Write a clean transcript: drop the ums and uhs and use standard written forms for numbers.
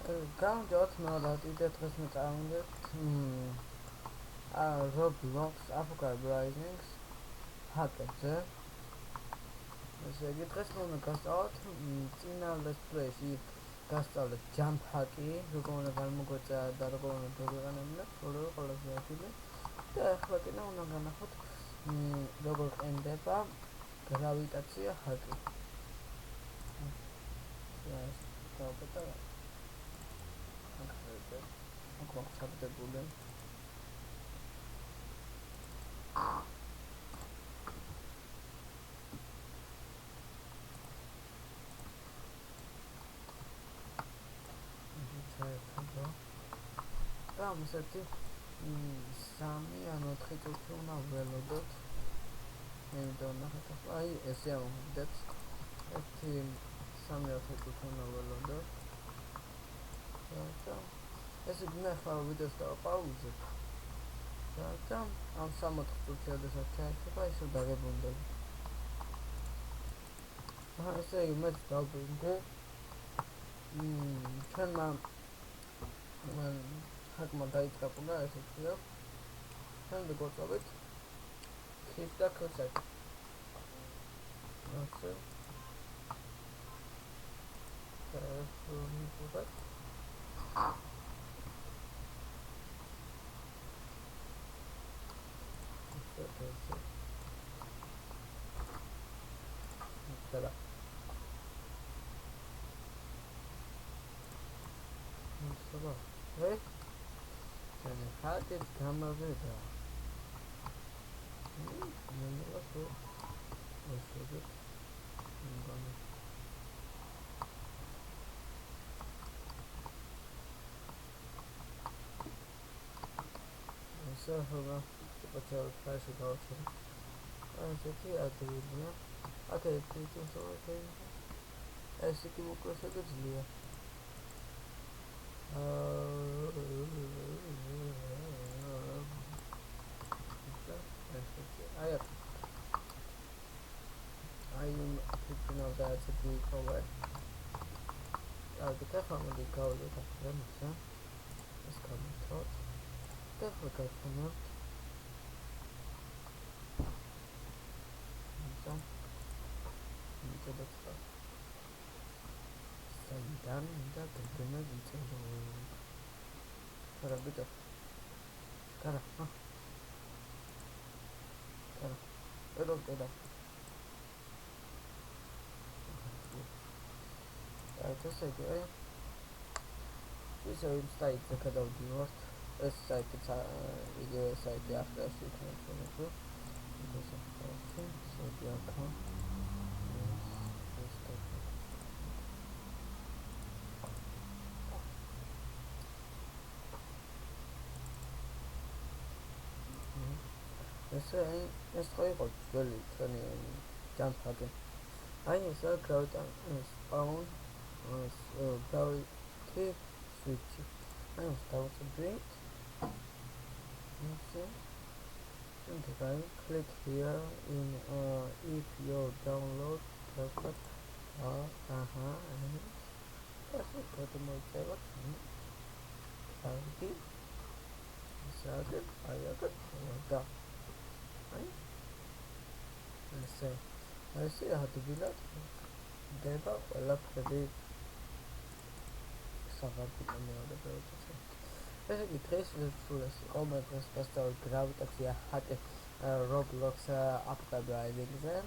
Gamjot Norati დღეს მეწამვიდეთ Roblox Uprisings ჰაკერზე. ესე იგი დღეს უნდა გასწავლოთ წინა let's play-ში გასწავლეთ jump hack-ი, როგორ უნდა გამოგვეწა და როგორ უნდა დავიყენებინოთ, ყველაზე ადვილი. და ახლა კიდე უნდა განახოთ როგორ ყენდება gravitაცია hack-ი. Acceptable. Tam seti sami ano 4 წუთი უნდა ველოდოთ. მე დავნახეთ ახლა აი ესე ამოვიდეთ. 1-3-4 წუთი უნდა ველოდოთ. და ესე იგი ახლა ვიდეოს დავაპაუზებ. და ამ 3-4 წუთი ადრესაც ჩაიხება, ისევ დაგებრუნდები. ესე იგი მე დავბრუნდე. ჩვენმა ჰაკმა დაიწყა პუნა ესე ვთქვა. შემდეგ ვაწვევით shift და cursor. ასე. Voilà. Ça va. Oui. C'est une hâte comme avec ça. Ça va. Pas de flash dans ça. C'était à tout bien. Ok, tout ça ok. Est-ce que vous connaissez que je lis? I'm thinking of that to be correct. The definitely go with the premise. It's coming thought. Definitely got from up. Into the stuff. Done that the dinner into the for a bit of cara, cara, it. Just like this site the cut of the worst site video site after she can through because of okay so the account Let's try about really turning jump again. I saw crowd spawn gravity switch. I will start to drink. And then click here in if you download perfect and that's it. Go to my favorite gravity. Started. I got it. Done. Let's see how to do that. Deva left the day. Basically, trace the fullest. All my first gravity hack Roblox uprising. Then,